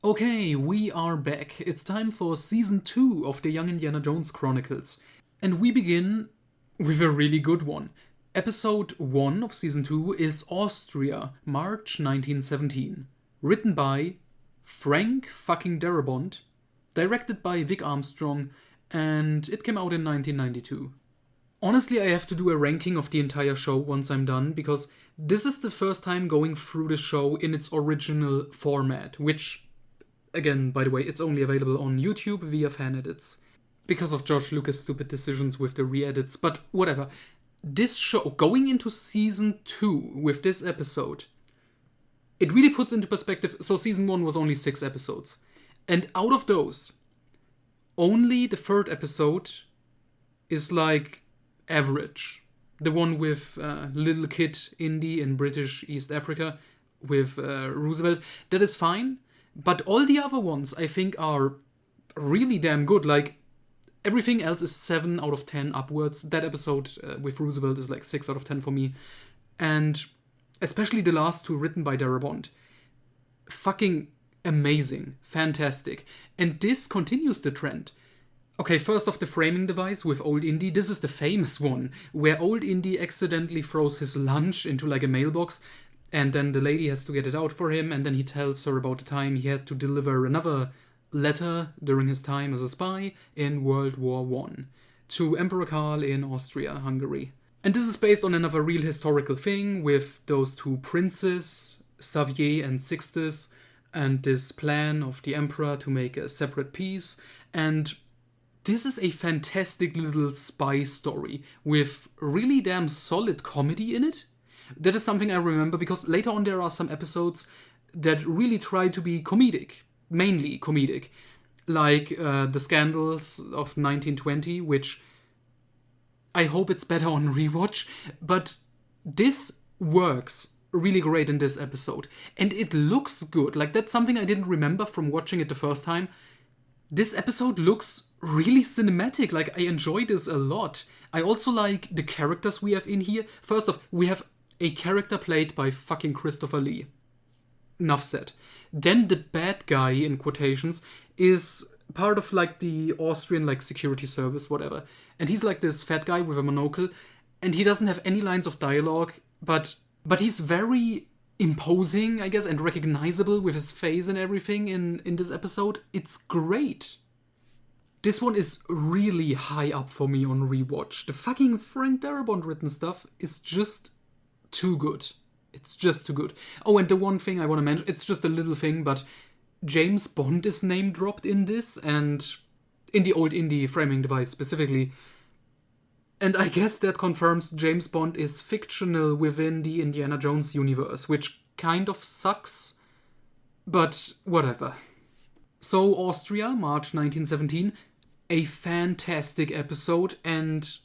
Okay, we are back. It's time for Season 2 of the Young Indiana Jones Chronicles. And we begin with a really good one. Episode 1 of Season 2 is Austria, March 1917. Written by Frank fucking Darabont, directed by Vic Armstrong, and it came out in 1992. Honestly, I have to do a ranking of the entire show once I'm done, because this is the first time going through the show in its original format, which, again, by the way, it's only available on YouTube via fan edits. Because of George Lucas' stupid decisions with the re-edits, but whatever. This show, going into Season 2 with this episode, it really puts into perspective, so Season 1 was only 6 episodes. And out of those, only the third episode is like average. The one with little kid Indy in British East Africa with Roosevelt, that is fine. But all the other ones, I think, are really damn good. Like, everything else is 7 out of 10 upwards. That episode with Roosevelt is like 6 out of 10 for me. And especially the last two written by Darabont. Fucking amazing. Fantastic. And this continues the trend. Okay, first off, the framing device with Old Indy. This is the famous one, where Old Indy accidentally throws his lunch into like a mailbox, and then the lady has to get it out for him, and then he tells her about the time he had to deliver another letter during his time as a spy in World War I to Emperor Karl in Austria, Hungary. And this is based on another real historical thing with those two princes, Xavier and Sixtus, and this plan of the emperor to make a separate peace. And this is a fantastic little spy story with really damn solid comedy in it. That is something I remember because later on there are some episodes that really try to be comedic, mainly comedic, like the Scandals of 1920, which I hope it's better on rewatch, but this works really great in this episode, and it looks good. Like, that's something I didn't remember from watching it the first time. This episode looks really cinematic. Like, I enjoy this a lot. I also like the characters we have in here. First off, we have a character played by fucking Christopher Lee. Enough said. Then the bad guy, in quotations, is part of like the Austrian like security service, whatever. And he's like this fat guy with a monocle, and he doesn't have any lines of dialogue, but he's very imposing, I guess, and recognizable with his face and everything in this episode. It's great. This one is really high up for me on rewatch. The fucking Frank Darabont written stuff is just too good. It's just too good. Oh, and the one thing I want to mention, it's just a little thing, but James Bond is name dropped in this, and in the Old Indy framing device specifically. And I guess that confirms James Bond is fictional within the Indiana Jones universe, which kind of sucks, but whatever. So, Austria, March 1917, a fantastic episode, and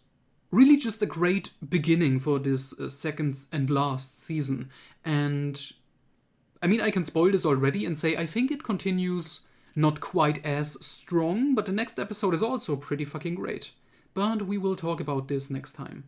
really just a great beginning for this second and last season. And I mean, I can spoil this already and say I think it continues not quite as strong, but the next episode is also pretty fucking great. But we will talk about this next time.